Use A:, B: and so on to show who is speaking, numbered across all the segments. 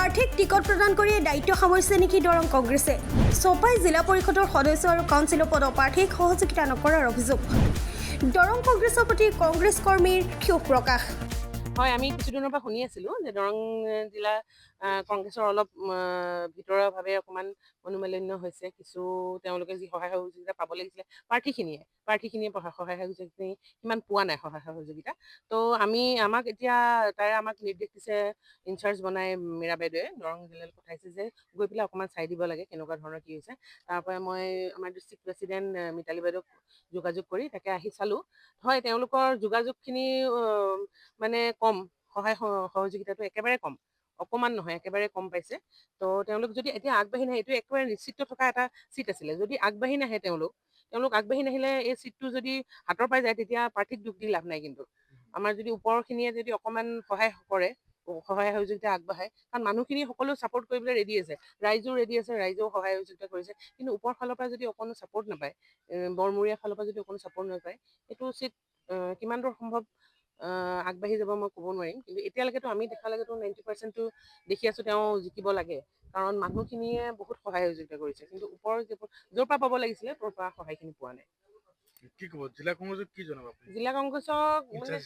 A: আৰ্থিক টিকট প্ৰদান কৰি দায়িত্ব সামৰিছে নেকি দৰং কংগ্ৰেছে? চপাই জিলা পৰিষদৰ সদস্য আৰু কাউন্সিলৰ পদত আৰ্থিক সহযোগিতা নকৰাৰ অভিযোগ। দৰং কংগ্ৰেছৰ প্ৰতি কংগ্ৰেছ কৰ্মীৰ ক্ষোভ প্ৰকাশ।
B: হয়, আমি কিছুদিনৰ পৰা শুনি আছিলোঁ যে দৰং জিলা কংগ্ৰেছৰ অলপ ভিতৰুৱাভাৱে অকণমান মনোমালিন্য হৈছে। কিছু তেওঁলোকে যি সহায় সহযোগিতা পাব লাগিছিলে প্ৰাৰ্থীখিনিয়ে সহায় সহযোগিতা সিমান পোৱা নাই সহায় সহযোগিতা। তো আমাক এতিয়া তাই আমাক নিৰ্দেশ দিছে, ইনচাৰ্জ বনাই মীৰা বাইদেৱে দৰং জিলালৈ পঠাইছে যে গৈ পেলাই অকণমান চাই দিব লাগে কেনেকুৱা ধৰণৰ কি হৈছে। তাৰ পৰা মই আমাৰ ডিষ্ট্ৰিক্ট প্ৰেচিডেণ্ট মিতালী বাইদেউক যোগাযোগ কৰি তাকে আহি চালোঁ। হয়, তেওঁলোকৰ যোগাযোগখিনি মানে কম, সহায় সহযোগিতাটো একেবাৰে কম, অকণমান নহয় একেবাৰে কম পাইছে। তো তেওঁলোক যদি এতিয়া আগবাঢ়ি নাহে, এইটো একেবাৰে নিশ্চিত থকা এটা চিট আছিলে, যদি আগবাঢ়ি নাহে তেওঁলোক আগবাঢ়ি নাহিলে এই চিটটো যদি হাতৰ পাই যায় তেতিয়া প্ৰাৰ্থীক দুখ দি লাভ নাই। কিন্তু আমাৰ যদি ওপৰখিনিয়ে যদি অকণমান সহায় কৰে, সহায় সহযোগিতা আগবঢ়ায়, কাৰণ মানুহখিনি সকলো ছাপোৰ্ট কৰিবলৈ ৰেডি আছে, ৰাইজো ৰেডি আছে, ৰাইজেও সহায় সহযোগিতা কৰিছে। কিন্তু ওপৰ ফালৰ পৰা যদি অকণো ছাপোৰ্ট নাপায়, বৰমূৰীয়া ফালৰ পৰা যদি অকণো ছাপোৰ্ট নাপায়, এইটো চিট কিমান দূৰ সম্ভৱ আগবাঢ়ি যাব মই ক'ব নোৱাৰিম। কিন্তু এতিয়ালৈকেতো আমি দেখালৈকেতো 90%টো দেখি আছোঁ তেওঁ জিকিব লাগে, কাৰণ মানুহখিনিয়ে বহুত সহায় সহযোগিতা কৰিছে। কিন্তু ওপৰৰ য'ৰ পৰা পাব লাগিছিলে তোৰ পৰা সহায়খিনি পোৱা নাই।
C: কি ক'ব জিলা কংগ্ৰেছক কি জনাব আপুনি?
B: জিলা কংগ্ৰেছক মানে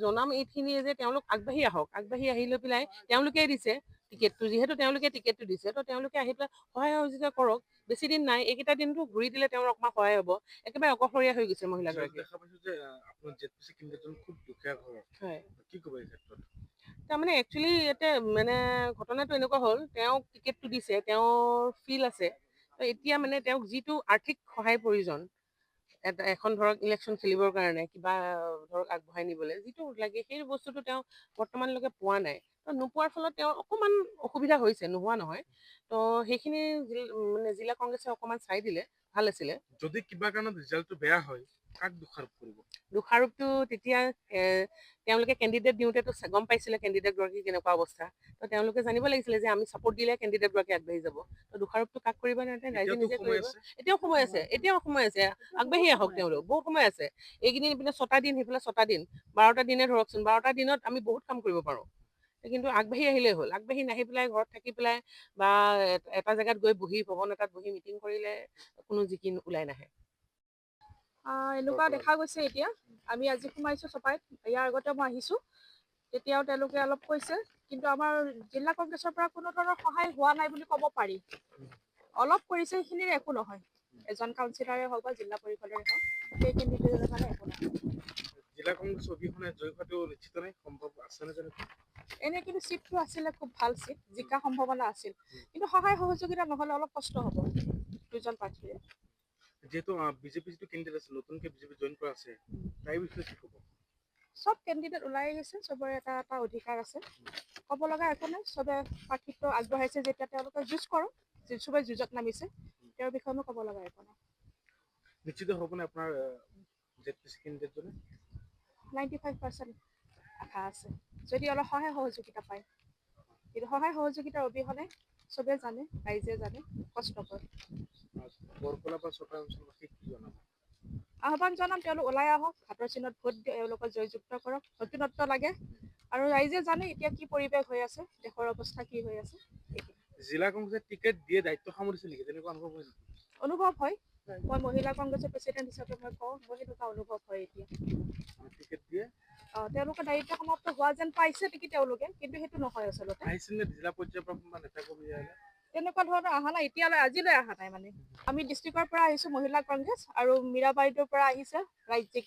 B: জনাম এইখিনিয়ে যে তেওঁলোক আগবাঢ়ি আহক, আগবাঢ়ি আহি লৈ পেলাই তেওঁলোকে দিছে টিকেটটো, যিহেতু তেওঁলোকে টিকেটটো দিছে, তো তেওঁলোকে আহি পেলাই সহায় সহযোগিতা কৰক। বেছি দিন নাই, এইকেইটা দিনটো ঘূৰি দিলে তেওঁৰ অকণমান সহায় হ'ব। একেবাৰে অকলশৰীয়া হৈ গৈছে মহিলাগৰাকী।
C: দেখা পাইছোঁ যে আপোনাৰ জেডপিচি কেন্দ্ৰজন খুব দুখীয়া ঘৰৰ,
B: হয়,
C: কি ক'ব এই ক্ষেত্ৰত?
B: তাৰমানে একচুৱেলি ইয়াতে মানে ঘটনাটো এনেকুৱা হ'ল, তেওঁক টিকেটটো দিছে, তেওঁৰ ফিল আছে। তো এতিয়া মানে তেওঁক যিটো আৰ্থিক সহায় প্ৰয়োজন, এখন ধৰক ইলেকশ্যন খেলিবৰ কাৰণে কিবা ধৰক আগবঢ়াই নিবলৈ যিটো লাগে, সেই বস্তুটো তেওঁ বৰ্তমানলৈকে পোৱা নাই। তো নোপোৱাৰ ফলত তেওঁৰ অকণমান অসুবিধা হৈছে, নোহোৱা নহয়। তো সেইখিনি মানে জিলা কংগ্ৰেছে অকণমান চাই দিলে ভাল আছিলে।
C: যদি কিবা কাৰণত ৰিজাল্টটো বেয়া হয়, কাক দোষাৰোপ কৰিব?
B: দোষাৰোপটো তেতিয়া তেওঁলোকে কেণ্ডিডেট দিওঁতেতো গম পাইছিলে কেণ্ডিডেটগৰাকী কেনেকুৱা অৱস্থা। তো তেওঁলোকে জানিব লাগিছিলে যে আমি ছাপোৰ্ট দিলে কেণ্ডিডেটগৰাকী আগবাঢ়ি যাব। তো দোষাৰোপটো কাক কৰিব নালাগে, ৰাইজে নিজে কৰিব। এতিয়াও সময় আছে, আগবাঢ়ি আহক তেওঁলোক, বহুত সময় আছে। এইকেইদিন ইপিনে 6টা দিন, সেইফালে 6টা দিন, 12টা দিনে ধৰকচোন, 12টা দিনত আমি বহুত কাম কৰিব পাৰোঁ। কিন্তু আগবাঢ়ি আহিলেই হ'ল। আগবাঢ়ি নাহি পেলাই ঘৰত থাকি পেলাই বা এটা জেগাত গৈ বহি ভৱন এটাত বহি মিটিং কৰিলে কোনো জিকি ওলাই নাহে।
D: এনেকুৱা দেখা গৈছে এতিয়া। আমি আজি সোমাইছোঁ চপাইত, ইয়াৰ আগতে মই আহিছোঁ, তেতিয়াও তেওঁলোকে অলপ কৈছে, কিন্তু আমাৰ জিলা কংগ্ৰেছৰ পৰা কোনো ধৰণৰ সহায় হোৱা নাই বুলি ক'ব পাৰি। অলপ কৰিছে, সেইখিনিৰ একো নহয়। এজন কাউন্সিলৰে হওক বা জিলা পৰিষদৰে হওক, সেই কেণ্ডিডেটৰ কাৰণে একো নহয়।
C: জিলা কংগ্ৰেছ অবিহনে জয়ী হোৱাটো নিশ্চিত নে সম্ভৱ আছেনে জানো?
D: এনে কিন্তু চিটটো আছিলে খুব ভাল চিট, জিকা সম্ভাৱনা আছিল। কিন্তু সহায় সহযোগিতা নহ'লে অলপ কষ্ট হ'ব দুজন প্ৰাৰ্থীৰে।
C: যিহেতু বিজেপি যিটো কেণ্ডিডেট আছে, নতুনকে বিজেপি জইন কৰা আছে, তাই বিষয়ে কি ক'ব?
D: চব কেণ্ডিডেট ওলাই গৈছে, চবৰে এটা এটা অধিকাৰ আছে, ক'ব লগা একো নাই। চবে প্ৰাৰ্থীত্ব আগবঢ়াইছে যেতিয়া তেওঁলোকে যুঁজ কৰক, চবে যুঁজত নামিছে, তেওঁৰ বিষয়েনো ক'ব লগা একো নাই।
C: নিশ্চিত হ'বনে আপোনাৰ জেডপিচি কেণ্ডিডেটজনে?
D: 95% আশা আছে, যদি অলপ সহায় সহযোগিতা পায়। কিন্তু সহায় সহযোগিতাৰ অবিহনে চবে জানে, ৰাইজে জানে, কষ্ট কৰে।
C: বৰকলা বা চপাই অঞ্চলবাসীক কি জনাব?
D: আহ্বান জনাম, তেওঁলোক ওলাই আহক, হাতৰ চিহ্নত ভোট দি তেওঁলোকক জয়যুক্ত কৰক। নতুনত্ব লাগে, আৰু ৰাইজে জানে এতিয়া কি পৰিৱেশ হৈ আছে, দেশৰ অৱস্থা কি হৈ আছে।
C: জিলা কংগ্ৰেছে টিকেট দিয়ে দায়িত্ব সামৰিছে নেকি, তেনেকুৱা অনুভৱ হয় নেকি?
D: অনুভৱ হয়, মই মহিলা কংগ্ৰেছৰ প্ৰেচিডেণ্ট হিচাপে মই কওঁ, মোৰ সেনেকুৱা অনুভৱ হয় এতিয়া।
C: টিকেট দিয়ে
D: তেওঁলোকৰ দায়িত্ব সমাপ্ত হোৱা যেন পাইছে নেকি তেওঁলোকে, কিন্তু সেইটো নহয় আচলতে।
C: আহিছিল নে জিলা পৰ্যায়ৰ পৰা নেতা কৰ্মীসকলে?
D: তেনেকুৱা ধৰণৰ অহা নাই, এতিয়ালৈ আজিলৈ অহা নাই। মানে আমি ডিষ্ট্ৰিক্টৰ পৰা আহিছোঁ মহিলা কংগ্ৰেছ, আৰু মীৰা বাইদেউৰ পৰা আহিছে ৰাজ্যিক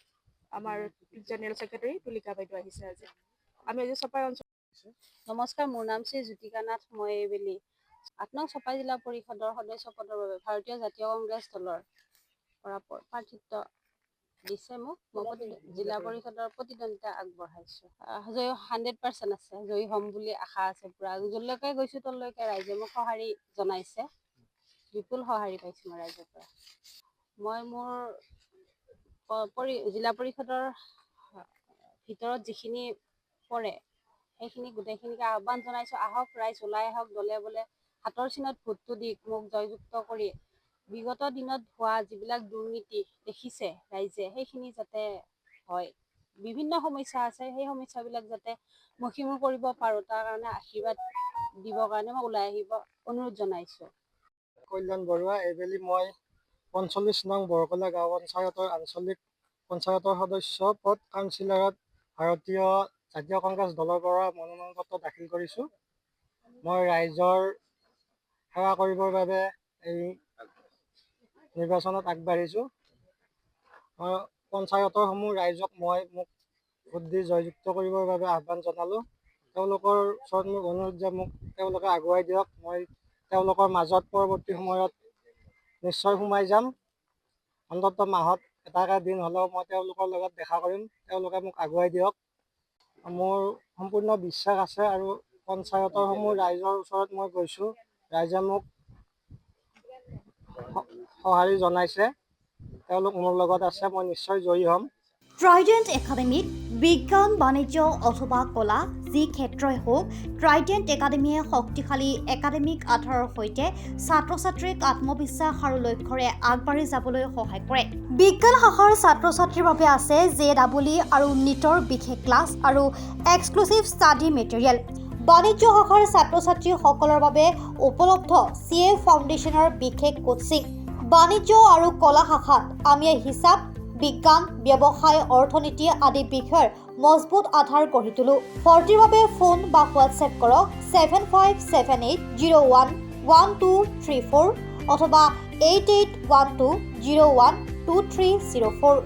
D: আমাৰ জেনেৰেল ছেক্ৰেটাৰী তুলিকা বাইদেউ আহিছে আজি। আমি আজি চপাই অঞ্চল।
E: নমস্কাৰ, মোৰ নাম শ্ৰী জ্যোতিকা নাথ ময়েবেলি। 8 নং চপাই জিলা পৰিষদৰ সদস্য পদৰ বাবে ভাৰতীয় জাতীয় কংগ্ৰেছ দলৰ পৰা প্ৰাৰ্থিত্ব দিছে মোক। মই জিলা পৰিষদৰ প্ৰতিদ্বন্দ্বিতা আগবঢ়াইছোঁ। জয়ী 100% আছে, জয়ী হ'ম বুলি আশা আছে পুৰা। য'লৈকে গৈছোঁ ত'লৈকে ৰাইজে মোক সঁহাৰি জনাইছে, বিপুল সঁহাৰি পাইছোঁ মই ৰাইজৰ পৰা। মই মোৰ জিলা পৰিষদৰ ভিতৰত যিখিনি পৰে সেইখিনি গোটেইখিনিকে আহ্বান জনাইছোঁ, আহক ৰাইজ ওলাই আহক, দলে বলে হাতৰ চিনত ভোটটো দি মোক জয়যুক্ত কৰি বিগত দিনত হোৱা যিবিলাক দুৰ্নীতি দেখিছে ৰাইজে, সেইখিনি যাতে হয়, বিভিন্ন সমস্যা আছে, সেই সমস্যাবিলাক যাতে মষিমূৰ কৰিব পাৰোঁ, তাৰ কাৰণে আশীৰ্বাদ দিবৰ কাৰণে মই ওলাই আহিব অনুৰোধ জনাইছোঁ।
F: কল্যাণ বৰুৱা। এইবেলি মই 45 নং বৰকলা গাঁও পঞ্চায়তৰ আঞ্চলিক পঞ্চায়তৰ সদস্য পদ কাউন্সিলৰত ভাৰতীয় জাতীয় কংগ্ৰেছ দলৰ পৰা মনোনয়ন পত্ৰ দাখিল কৰিছোঁ। মই ৰাইজৰ সেৱা কৰিবৰ বাবে এই নিৰ্বাচনত আগবাঢ়িছোঁ। পঞ্চায়তৰ সমূহ ৰাইজক মোক ভোট দি জয়যুক্ত কৰিবৰ বাবে আহ্বান জনালোঁ। তেওঁলোকৰ ওচৰত মোৰ অনুৰোধ যে মোক তেওঁলোকে আগুৱাই দিয়ক। মই তেওঁলোকৰ মাজত পৰৱৰ্তী সময়ত নিশ্চয় সোমাই যাম। অন্ততঃ মাহত এটাকে দিন হ'লেও মই তেওঁলোকৰ লগত দেখা কৰিম। তেওঁলোকে মোক আগুৱাই দিয়ক। মোৰ সম্পূৰ্ণ বিশ্বাস আছে আৰু পঞ্চায়তৰ সমূহ ৰাইজৰ ওচৰত মই গৈছোঁ। ৰাইজে মোক সঁহাৰি জনাইছে। তেওঁলোক মোৰ লগত আছে। মই নিশ্চয় জয়ী হ'ম।
G: ট্ৰাইডেণ্ট একাডেমীত বিজ্ঞান, বাণিজ্য অথবা কলা যি ক্ষেত্ৰই হওক, ট্ৰাইডেণ্ট একাডেমীয়ে শক্তিশালী একাডেমিক আধাৰৰ সৈতে ছাত্ৰ ছাত্ৰীক আত্মবিশ্বাস আৰু লক্ষ্যৰে আগবাঢ়ি যাবলৈ সহায় কৰে। বিজ্ঞান শাখাৰ ছাত্ৰ ছাত্ৰীৰ বাবে আছে JEE আৰু NEETৰ বিশেষ ক্লাছ আৰু এক্সক্লুচিভ ষ্টাডি মেটেৰিয়েল। বাণিজ্য শাখাৰ ছাত্ৰ ছাত্ৰীসকলৰ বাবে উপলব্ধ CA ফাউণ্ডেশ্যনৰ বিশেষ কোচিং। বাণিজ্য আৰু কলা শাখাত আমি হিচাপ, বিজ্ঞান, ব্যৱসায়, অৰ্থনীতি আদি বিষয়ৰ মজবুত আধাৰ গঢ়ি তোলো। ভৰ্তিৰ বাবে ফোন বা হোৱাটছএপ কৰক 7578011234 অথবা 8812012304।